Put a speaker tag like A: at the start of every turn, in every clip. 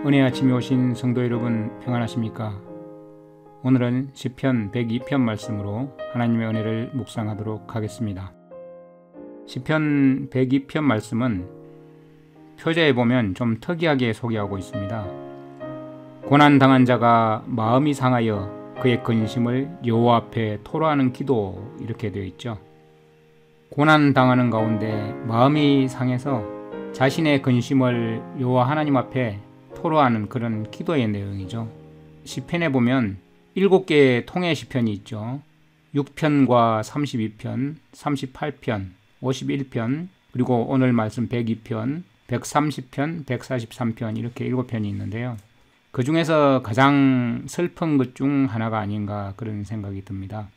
A: 은혜 아침에 오신 성도 여러분 평안하십니까? 오늘은 시편 102편 말씀으로 하나님의 은혜를 묵상하도록 하겠습니다. 시편 102편 말씀은 표제에 보면 좀 특이하게 소개하고 있습니다. 고난당한 자가 마음이 상하여 그의 근심을 여호와 앞에 토로하는 기도, 이렇게 되어 있죠. 고난당하는 가운데 마음이 상해서 자신의 근심을 여호와 하나님 앞에 토로하는 그런 기도의 내용이죠. 시편에 보면 7개의 통의 시편이 있죠. 6편과 32편, 38편, 51편, 그리고 오늘 말씀 102편, 130편, 143편, 이렇게 7편이 있는데요. 그 중에서 가장 슬픈 것 중 하나가 아닌가 그런 생각이 듭니다.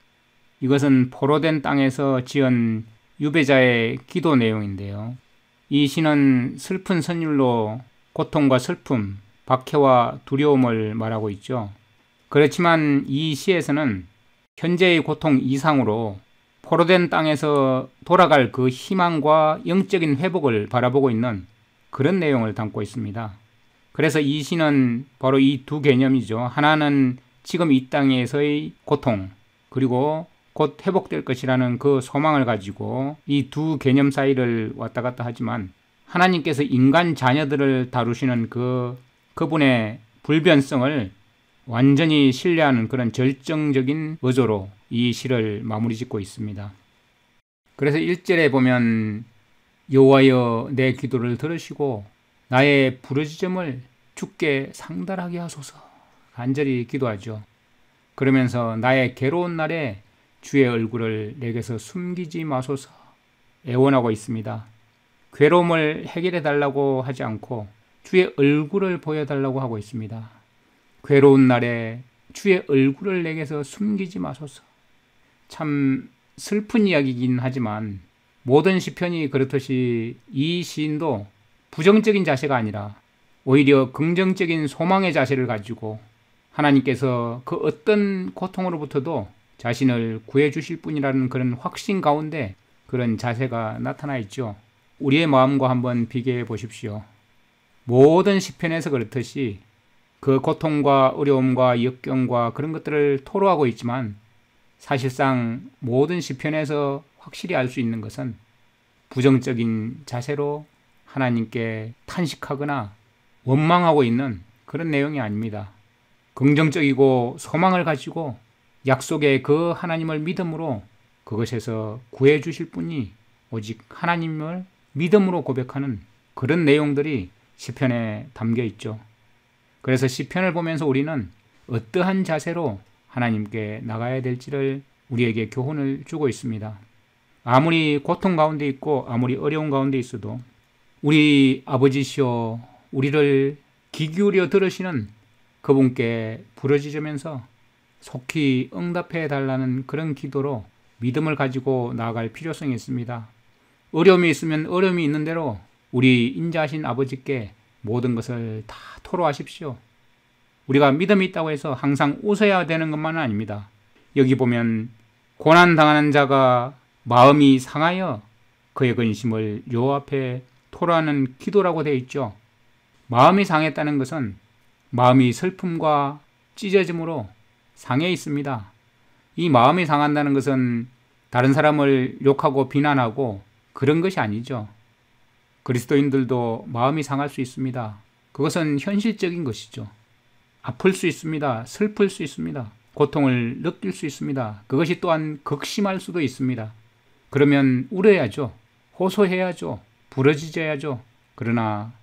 A: 이것은 포로된 땅에서 지은 유배자의 기도 내용인데요. 이 시는 슬픈 선율로 고통과 슬픔, 박해와 두려움을 말하고 있죠. 그렇지만 이 시에서는 현재의 고통 이상으로 포로된 땅에서 돌아갈 그 희망과 영적인 회복을 바라보고 있는 그런 내용을 담고 있습니다. 그래서 이 시는 바로 이 두 개념이죠. 하나는 지금 이 땅에서의 고통, 그리고 곧 회복될 것이라는 그 소망을 가지고 이 두 개념 사이를 왔다 갔다 하지만, 하나님께서 인간 자녀들을 다루시는 그분의 불변성을 완전히 신뢰하는 그런 절정적인 의조로 이 시를 마무리 짓고 있습니다. 그래서 1절에 보면 여호와여 내 기도를 들으시고 나의 부르짖음을 주께 상달하게 하소서, 간절히 기도하죠. 그러면서 나의 괴로운 날에 주의 얼굴을 내게서 숨기지 마소서 애원하고 있습니다. 괴로움을 해결해 달라고 하지 않고 주의 얼굴을 보여달라고 하고 있습니다. 괴로운 날에 주의 얼굴을 내게서 숨기지 마소서. 참 슬픈 이야기이긴 하지만 모든 시편이 그렇듯이 이 시인도 부정적인 자세가 아니라 오히려 긍정적인 소망의 자세를 가지고 하나님께서 그 어떤 고통으로부터도 자신을 구해주실 분이라는 그런 확신 가운데 그런 자세가 나타나 있죠. 우리의 마음과 한번 비교해 보십시오. 모든 시편에서 그렇듯이 그 고통과 어려움과 역경과 그런 것들을 토로하고 있지만, 사실상 모든 시편에서 확실히 알 수 있는 것은 부정적인 자세로 하나님께 탄식하거나 원망하고 있는 그런 내용이 아닙니다. 긍정적이고 소망을 가지고 약속의 그 하나님을 믿음으로 그것에서 구해 주실 분이 오직 하나님을 믿음으로 고백하는 그런 내용들이 시편에 담겨 있죠. 그래서 시편을 보면서 우리는 어떠한 자세로 하나님께 나가야 될지를 우리에게 교훈을 주고 있습니다. 아무리 고통 가운데 있고 아무리 어려운 가운데 있어도 우리 아버지시여 우리를 귀 기울여 들으시는 그분께 부르짖으면서 속히 응답해 달라는 그런 기도로 믿음을 가지고 나아갈 필요성이 있습니다. 어려움이 있으면 어려움이 있는 대로 우리 인자하신 아버지께 모든 것을 다 토로하십시오. 우리가 믿음이 있다고 해서 항상 웃어야 되는 것만은 아닙니다. 여기 보면 고난당하는 자가 마음이 상하여 그의 근심을 여호와 앞에 토로하는 기도라고 되어 있죠. 마음이 상했다는 것은 마음이 슬픔과 찢어짐으로 상해 있습니다. 이 마음이 상한다는 것은 다른 사람을 욕하고 비난하고 그런 것이 아니죠. 그리스도인들도 마음이 상할 수 있습니다. 그것은 현실적인 것이죠. 아플 수 있습니다. 슬플 수 있습니다. 고통을 느낄 수 있습니다. 그것이 또한 극심할 수도 있습니다. 그러면 울어야죠. 호소해야죠. 부르짖어야죠. 그러나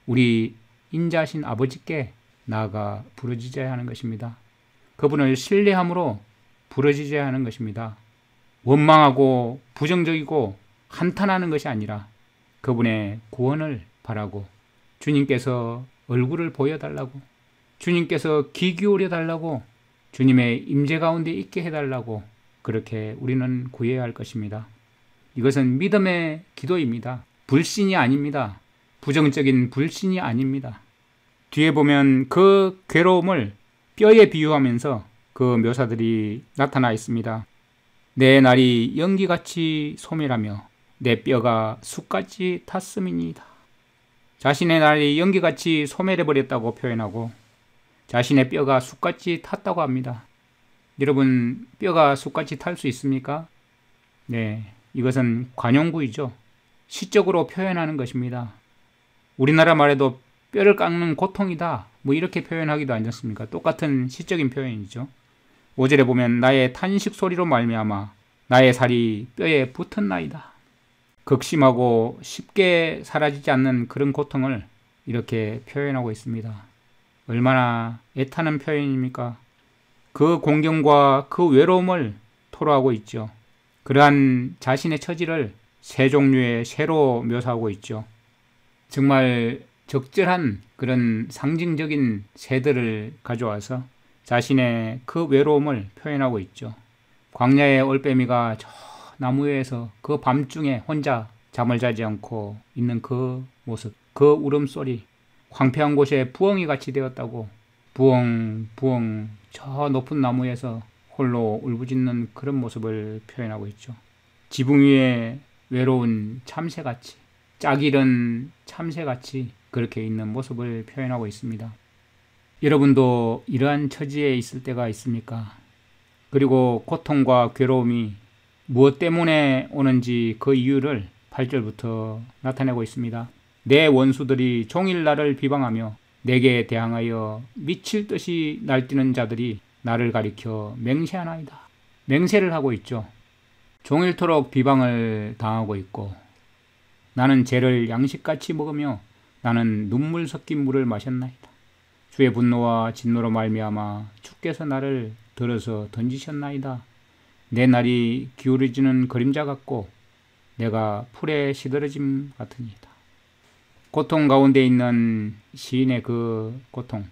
A: 우리 인자하신 아버지께 나아가 부르짖어야 하는 것입니다. 그분을 신뢰함으로 부르짖어야 하는 것입니다. 원망하고 부정적이고 한탄하는 것이 아니라 그분의 구원을 바라고, 주님께서 얼굴을 보여달라고, 주님께서 귀 기울여 달라고, 주님의 임재 가운데 있게 해달라고, 그렇게 우리는 구해야 할 것입니다. 이것은 믿음의 기도입니다. 불신이 아닙니다. 부정적인 불신이 아닙니다. 뒤에 보면 그 괴로움을 뼈에 비유하면서 그 묘사들이 나타나 있습니다. 내 날이 연기같이 소멸하며 내 뼈가 숯같이 탔음이니이다. 자신의 날이 연기같이 소멸해버렸다고 표현하고 자신의 뼈가 숯같이 탔다고 합니다. 여러분, 뼈가 숯같이 탈 수 있습니까? 네, 이것은 관용구이죠. 시적으로 표현하는 것입니다. 우리나라 말에도 뼈를 깎는 고통이다, 뭐 이렇게 표현하기도 하지 않습니까? 똑같은 시적인 표현이죠. 5절에 보면 나의 탄식 소리로 말미암아 나의 살이 뼈에 붙은 나이다. 극심하고 쉽게 사라지지 않는 그런 고통을 이렇게 표현하고 있습니다. 얼마나 애타는 표현입니까? 그 공경과 그 외로움을 토로하고 있죠. 그러한 자신의 처지를 세 종류의 새로 묘사하고 있죠. 정말 적절한 그런 상징적인 새들을 가져와서 자신의 그 외로움을 표현하고 있죠. 광야의 올빼미가 저 나무 위에서 그 밤중에 혼자 잠을 자지 않고 있는 그 모습, 그 울음소리, 황폐한 곳에 부엉이 같이 되었다고 부엉 부엉 저 높은 나무에서 홀로 울부짖는 그런 모습을 표현하고 있죠. 지붕 위에 외로운 참새같이, 짝 잃은 참새같이 그렇게 있는 모습을 표현하고 있습니다. 여러분도 이러한 처지에 있을 때가 있습니까? 그리고 고통과 괴로움이 무엇 때문에 오는지 그 이유를 8절부터 나타내고 있습니다. 내 원수들이 종일 나를 비방하며 내게 대항하여 미칠 듯이 날뛰는 자들이 나를 가리켜 맹세하나이다. 맹세를 하고 있죠. 종일토록 비방을 당하고 있고 나는 죄를 양식같이 먹으며 나는 눈물 섞인 물을 마셨나이다. 주의 분노와 진노로 말미암아 주께서 나를 들어서 던지셨나이다. 내 날이 기울어지는 그림자 같고 내가 풀에 시들어짐 같으니이다. 고통 가운데 있는 시인의 그 고통,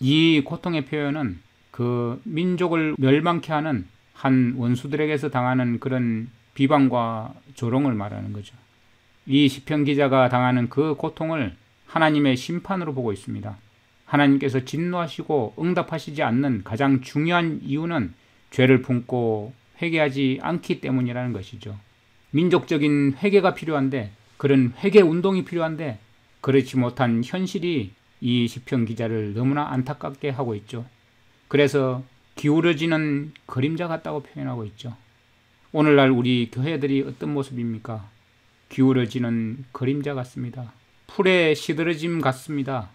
A: 이 고통의 표현은 그 민족을 멸망케 하는 한 원수들에게서 당하는 그런 비방과 조롱을 말하는 거죠. 이 시편 기자가 당하는 그 고통을 하나님의 심판으로 보고 있습니다. 하나님께서 진노하시고 응답하시지 않는 가장 중요한 이유는 죄를 품고 회개하지 않기 때문이라는 것이죠. 민족적인 회개가 필요한데, 그런 회개 운동이 필요한데 그렇지 못한 현실이 이 시편 기자를 너무나 안타깝게 하고 있죠. 그래서 기울어지는 그림자 같다고 표현하고 있죠. 오늘날 우리 교회들이 어떤 모습입니까? 기울어지는 그림자 같습니다. 풀에 시들어짐 같습니다.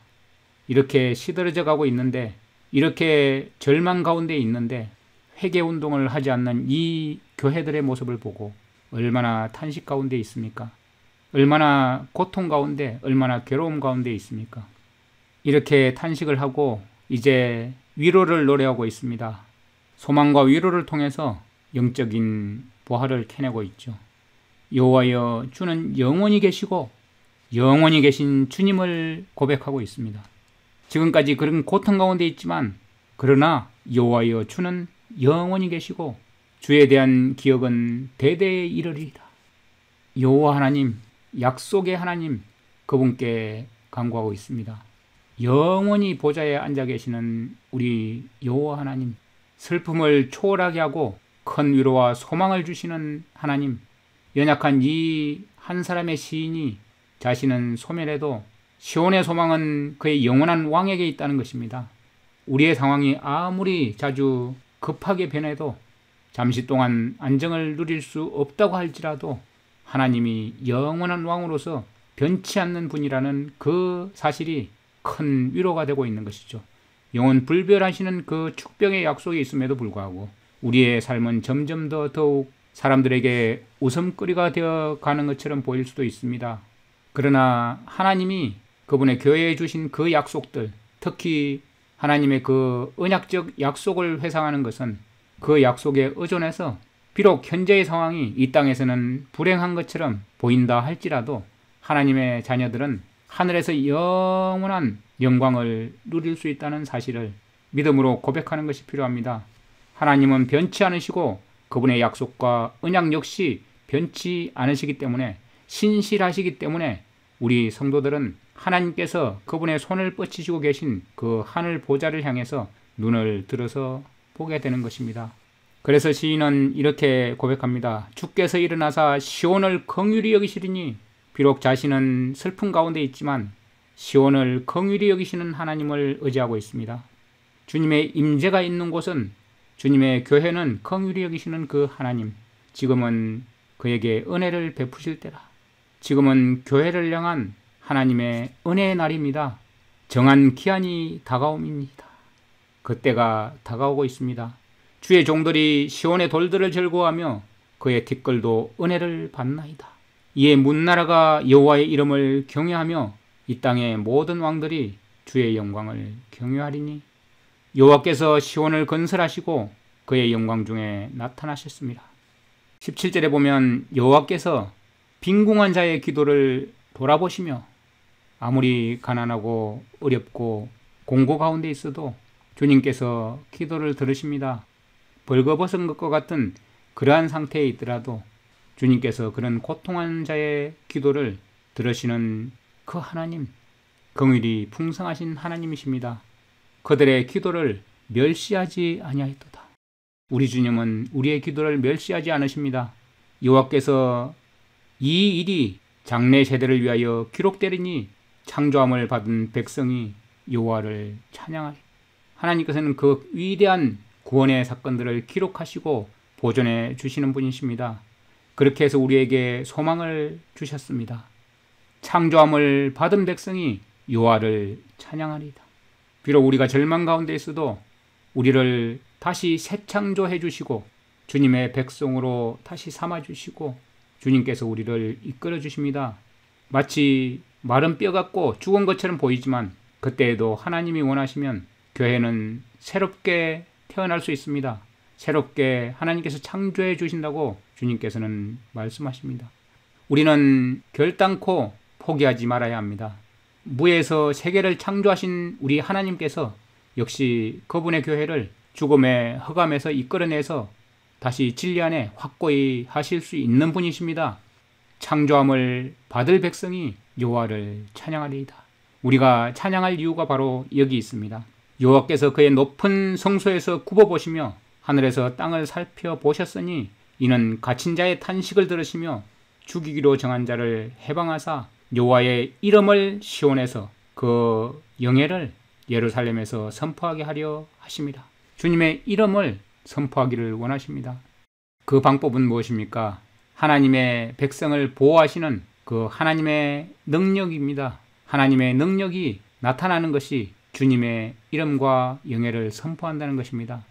A: 이렇게 시들어져 가고 있는데, 이렇게 절망 가운데 있는데 회개 운동을 하지 않는 이 교회들의 모습을 보고 얼마나 탄식 가운데 있습니까? 얼마나 고통 가운데, 얼마나 괴로움 가운데 있습니까? 이렇게 탄식을 하고 이제 위로를 노래하고 있습니다. 소망과 위로를 통해서 영적인 부활을 캐내고 있죠. 여호와여, 주는 영원히 계시고 영원히 계신 주님을 고백하고 있습니다. 지금까지 그런 고통 가운데 있지만, 그러나 여호와여, 주는 영원히 계시고 주에 대한 기억은 대대에 이르리이다. 여호와 하나님, 약속의 하나님, 그분께 간구하고 있습니다. 영원히 보좌에 앉아 계시는 우리 여호와 하나님, 슬픔을 초월하게 하고 큰 위로와 소망을 주시는 하나님, 연약한 이 한 사람의 시인이 자신은 소멸해도 시온의 소망은 그의 영원한 왕에게 있다는 것입니다. 우리의 상황이 아무리 자주 급하게 변해도 잠시 동안 안정을 누릴 수 없다고 할지라도 하나님이 영원한 왕으로서 변치 않는 분이라는 그 사실이 큰 위로가 되고 있는 것이죠. 영원 불변하시는 그 축복의 약속이 있음에도 불구하고 우리의 삶은 점점 더욱 사람들에게 웃음거리가 되어 가는 것처럼 보일 수도 있습니다. 그러나 하나님이 그분의 교회에 주신 그 약속들, 특히 하나님의 그 언약적 약속을 회상하는 것은 그 약속에 의존해서 비록 현재의 상황이 이 땅에서는 불행한 것처럼 보인다 할지라도 하나님의 자녀들은 하늘에서 영원한 영광을 누릴 수 있다는 사실을 믿음으로 고백하는 것이 필요합니다. 하나님은 변치 않으시고 그분의 약속과 언약 역시 변치 않으시기 때문에, 신실하시기 때문에 우리 성도들은 하나님께서 그분의 손을 뻗치시고 계신 그 하늘 보좌를 향해서 눈을 들어서 보게 되는 것입니다. 그래서 시인은 이렇게 고백합니다. 주께서 일어나사 시온을 긍휼히 여기시리니 비록 자신은 슬픔 가운데 있지만 시온을 긍휼히 여기시는 하나님을 의지하고 있습니다. 주님의 임재가 있는 곳은, 주님의 교회는 긍휼히 여기시는 그 하나님, 지금은 그에게 은혜를 베푸실 때라. 지금은 교회를 향한 하나님의 은혜의 날입니다. 정한 기한이 다가옴입니다. 그때가 다가오고 있습니다. 주의 종들이 시온의 돌들을 즐거워하며 그의 티끌도 은혜를 받나이다. 이에 문나라가 여호와의 이름을 경외하며 이 땅의 모든 왕들이 주의 영광을 경외하리니 여호와께서 시온을 건설하시고 그의 영광 중에 나타나셨습니다. 17절에 보면 여호와께서 빈궁한 자의 기도를 돌아보시며 아무리 가난하고 어렵고 공고 가운데 있어도 주님께서 기도를 들으십니다. 벌거벗은 것과 같은 그러한 상태에 있더라도 주님께서 그런 고통한 자의 기도를 들으시는 그 하나님, 긍휼이 풍성하신 하나님이십니다. 그들의 기도를 멸시하지 아니하였도다. 우리 주님은 우리의 기도를 멸시하지 않으십니다. 여호와께서 이 일이 장래 세대를 위하여 기록되리니 창조함을 받은 백성이 여호와를 찬양하리. 하나님께서는 그 위대한 구원의 사건들을 기록하시고 보존해 주시는 분이십니다. 그렇게 해서 우리에게 소망을 주셨습니다. 창조함을 받은 백성이 여호와를 찬양하리이다. 비록 우리가 절망 가운데 있어도 우리를 다시 새 창조해 주시고 주님의 백성으로 다시 삼아 주시고 주님께서 우리를 이끌어 주십니다. 마치 마른 뼈 같고 죽은 것처럼 보이지만 그때에도 하나님이 원하시면 교회는 새롭게 태어날 수 있습니다. 새롭게 하나님께서 창조해 주신다고 주님께서는 말씀하십니다. 우리는 결단코 포기하지 말아야 합니다. 무에서 세계를 창조하신 우리 하나님께서 역시 그분의 교회를 죽음의 흑암에서 이끌어내서 다시 진리 안에 확고히 하실 수 있는 분이십니다. 창조함을 받을 백성이 여호와를 찬양하리이다. 우리가 찬양할 이유가 바로 여기 있습니다. 여호와께서 그의 높은 성소에서 굽어보시며 하늘에서 땅을 살펴보셨으니 이는 갇힌 자의 탄식을 들으시며 죽이기로 정한 자를 해방하사 여호와의 이름을 시온에서 그 영예를 예루살렘에서 선포하게 하려 하심이라. 주님의 이름을 선포하기를 원하십니다. 그 방법은 무엇입니까? 하나님의 백성을 보호하시는 그 하나님의 능력입니다. 하나님의 능력이 나타나는 것이 주님의 이름과 영예를 선포한다는 것입니다.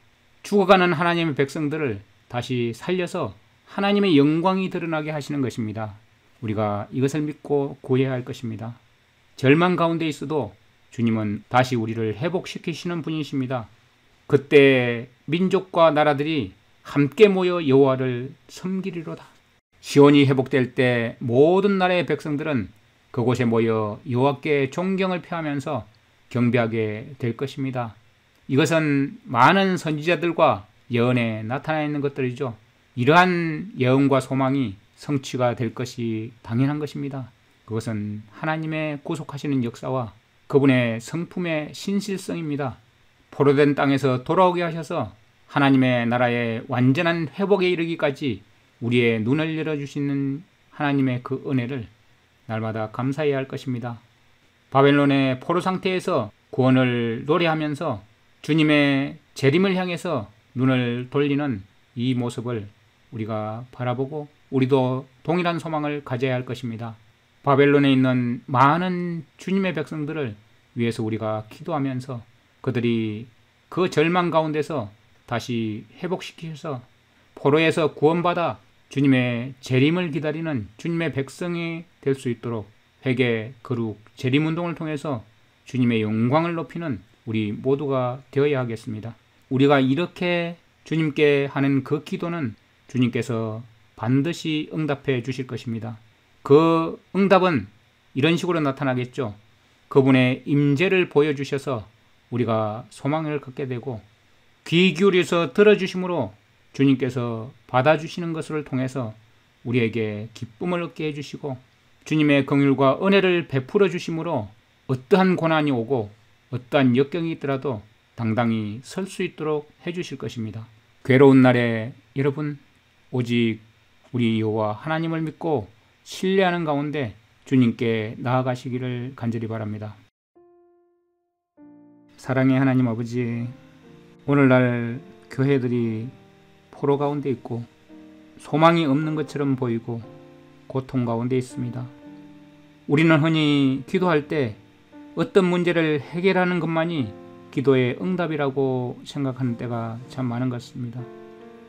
A: 죽어가는 하나님의 백성들을 다시 살려서 하나님의 영광이 드러나게 하시는 것입니다. 우리가 이것을 믿고 구해야 할 것입니다. 절망 가운데 있어도 주님은 다시 우리를 회복시키시는 분이십니다. 그때 민족과 나라들이 함께 모여 여호와를 섬기리로다. 시온이 회복될 때 모든 나라의 백성들은 그곳에 모여 여호와께 존경을 표하면서 경배하게 될 것입니다. 이것은 많은 선지자들과 예언에 나타나 있는 것들이죠. 이러한 예언과 소망이 성취가 될 것이 당연한 것입니다. 그것은 하나님의 구속하시는 역사와 그분의 성품의 신실성입니다. 포로된 땅에서 돌아오게 하셔서 하나님의 나라의 완전한 회복에 이르기까지 우리의 눈을 열어주시는 하나님의 그 은혜를 날마다 감사해야 할 것입니다. 바벨론의 포로 상태에서 구원을 노래하면서 주님의 재림을 향해서 눈을 돌리는 이 모습을 우리가 바라보고 우리도 동일한 소망을 가져야 할 것입니다. 바벨론에 있는 많은 주님의 백성들을 위해서 우리가 기도하면서 그들이 그 절망 가운데서 다시 회복시키셔서 포로에서 구원받아 주님의 재림을 기다리는 주님의 백성이 될 수 있도록 회개, 거룩, 재림운동을 통해서 주님의 영광을 높이는 우리 모두가 되어야 하겠습니다. 우리가 이렇게 주님께 하는 그 기도는 주님께서 반드시 응답해 주실 것입니다. 그 응답은 이런 식으로 나타나겠죠. 그분의 임재를 보여주셔서 우리가 소망을 갖게 되고 귀 기울여서 들어주심으로 주님께서 받아주시는 것을 통해서 우리에게 기쁨을 얻게 해주시고 주님의 긍휼과 은혜를 베풀어 주심으로 어떠한 고난이 오고 어떠한 역경이 있더라도 당당히 설 수 있도록 해주실 것입니다. 괴로운 날에 여러분 오직 우리 여호와 하나님을 믿고 신뢰하는 가운데 주님께 나아가시기를 간절히 바랍니다. 사랑의 하나님 아버지, 오늘날 교회들이 포로 가운데 있고 소망이 없는 것처럼 보이고 고통 가운데 있습니다. 우리는 흔히 기도할 때 어떤 문제를 해결하는 것만이 기도의 응답이라고 생각하는 때가 참 많은 것 같습니다.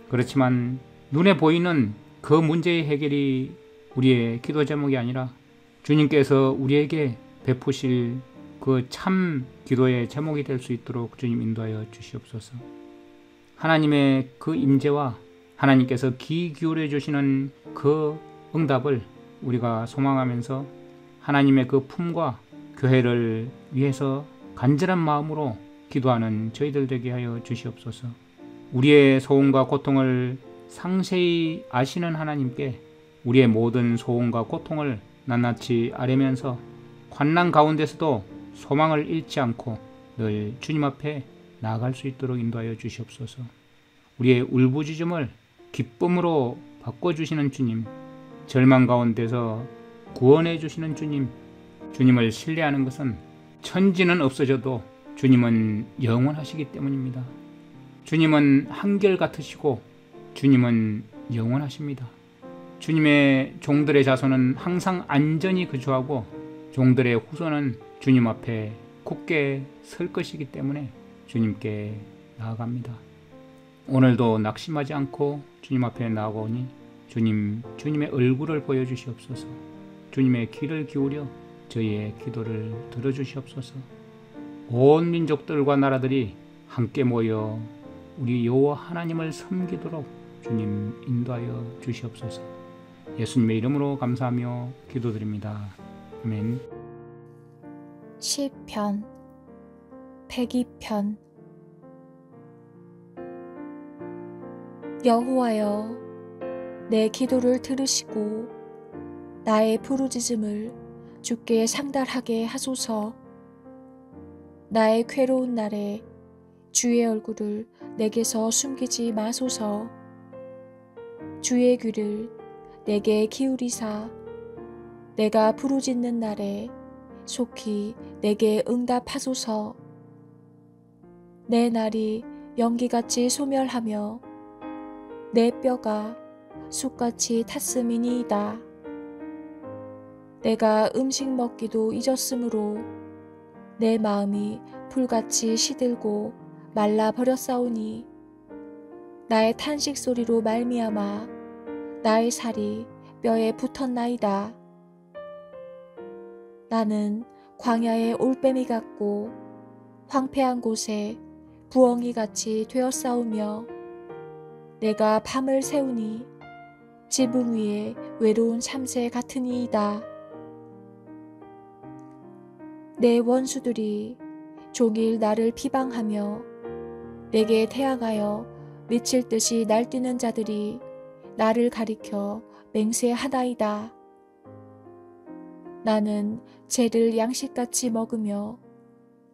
A: 그렇지만 눈에 보이는 그 문제의 해결이 우리의 기도 제목이 아니라 주님께서 우리에게 베푸실 그 참 기도의 제목이 될 수 있도록 주님 인도하여 주시옵소서. 하나님의 그 임재와 하나님께서 귀 기울여 주시는 그 응답을 우리가 소망하면서 하나님의 그 품과 교회를 위해서 간절한 마음으로 기도하는 저희들 되게 하여 주시옵소서. 우리의 소원과 고통을 상세히 아시는 하나님께 우리의 모든 소원과 고통을 낱낱이 아뢰면서 환난 가운데서도 소망을 잃지 않고 늘 주님 앞에 나아갈 수 있도록 인도하여 주시옵소서. 우리의 울부짖음을 기쁨으로 바꿔주시는 주님, 절망 가운데서 구원해 주시는 주님, 주님을 신뢰하는 것은 천지는 없어져도 주님은 영원하시기 때문입니다. 주님은 한결같으시고 주님은 영원하십니다. 주님의 종들의 자손은 항상 안전히 거주하고 종들의 후손은 주님 앞에 굳게 설 것이기 때문에 주님께 나아갑니다. 오늘도 낙심하지 않고 주님 앞에 나아오니 주님의 얼굴을 보여주시옵소서. 주님의 귀를 기울여 저희의 기도를 들어주시옵소서. 온 민족들과 나라들이 함께 모여 우리 여호와 하나님을 섬기도록 주님 인도하여 주시옵소서. 예수님의 이름으로 감사하며 기도드립니다. 아멘.
B: 시편 102편. 여호와여, 내 기도를 들으시고 나의 부르짖음을 주께 상달하게 하소서. 나의 괴로운 날에 주의 얼굴을 내게서 숨기지 마소서. 주의 귀를 내게 기울이사 내가 부르짖는 날에 속히 내게 응답하소서. 내 날이 연기같이 소멸하며 내 뼈가 숯같이 탔음이니이다. 내가 음식 먹기도 잊었으므로 내 마음이 불같이 시들고 말라버렸사오니 나의 탄식 소리로 말미암아 나의 살이 뼈에 붙었나이다. 나는 광야의 올빼미 같고 황폐한 곳에 부엉이같이 되었사오며 내가 밤을 새우니 지붕 위에 외로운 참새 같으니이다. 내 원수들이 종일 나를 비방하며 내게 태양하여 미칠 듯이 날뛰는 자들이 나를 가리켜 맹세하나이다. 나는 재를 양식같이 먹으며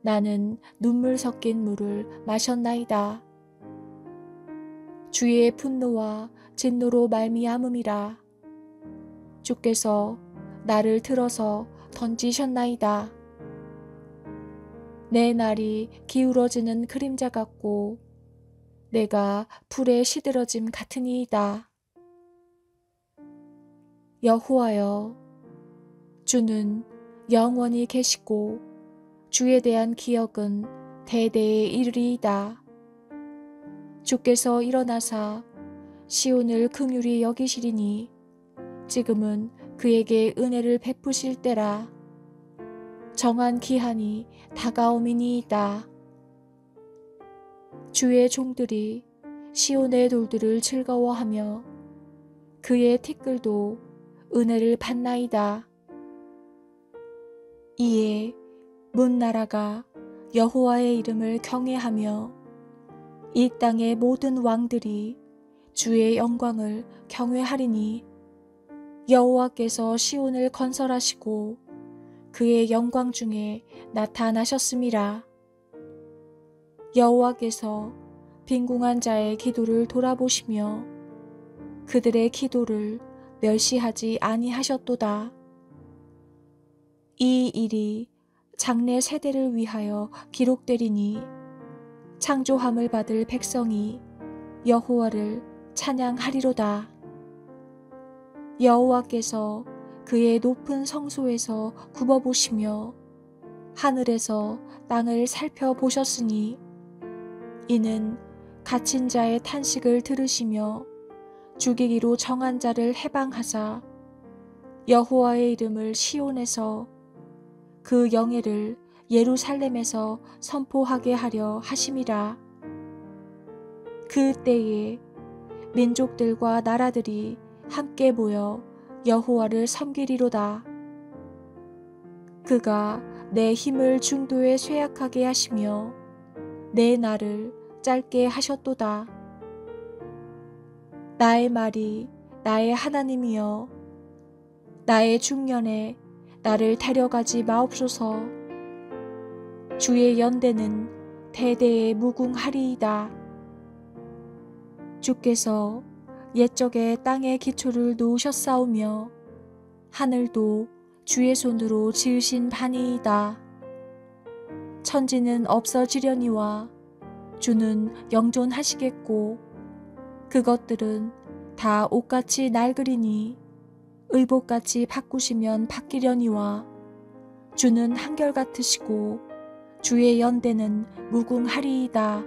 B: 나는 눈물 섞인 물을 마셨나이다. 주의 분노와 진노로 말미암음이라. 주께서 나를 들어서 던지셨나이다. 내 날이 기울어지는 그림자 같고 내가 불에 시들어짐 같으니이다. 여호와여, 주는 영원히 계시고 주에 대한 기억은 대대에 이르리이다. 주께서 일어나사 시온을 긍휼히 여기시리니 지금은 그에게 은혜를 베푸실 때라. 정한 기한이 다가오미니이다. 주의 종들이 시온의 돌들을 즐거워하며 그의 티끌도 은혜를 받나이다. 이에 문 나라가 여호와의 이름을 경외하며 이 땅의 모든 왕들이 주의 영광을 경외하리니 여호와께서 시온을 건설하시고 그의 영광 중에 나타나셨음이라. 여호와께서 빈궁한 자의 기도를 돌아보시며 그들의 기도를 멸시하지 아니하셨도다. 이 일이 장래 세대를 위하여 기록되리니 창조함을 받을 백성이 여호와를 찬양하리로다. 여호와께서 그의 높은 성소에서 굽어보시며 하늘에서 땅을 살펴보셨으니 이는 갇힌 자의 탄식을 들으시며 죽이기로 정한 자를 해방하사 여호와의 이름을 시온에서 그 영예를 예루살렘에서 선포하게 하려 하심이라. 그 때에 민족들과 나라들이 함께 모여 여호와를 섬기리로다. 그가 내 힘을 중도에 쇠약하게 하시며 내 날을 짧게 하셨도다. 나의 말이 나의 하나님이여 나의 중년에 나를 데려가지 마옵소서. 주의 연대는 대대에 무궁하리이다. 주께서 옛적에 땅의 기초를 놓으셨사오며 하늘도 주의 손으로 지으신 바니이다. 천지는 없어지려니와 주는 영존하시겠고 그것들은 다 옷같이 낡으리니 의복같이 바꾸시면 바뀌려니와 주는 한결같으시고 주의 연대는 무궁하리이다.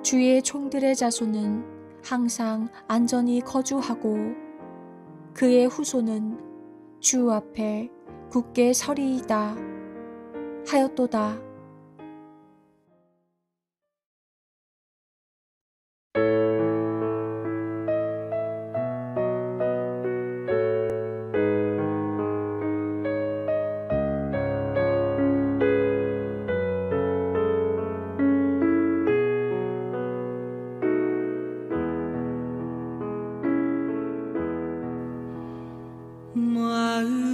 B: 주의 종들의 자손은 항상 안전히 거주하고 그의 후손은 주 앞에 굳게 서리이다 하였도다.
C: 마음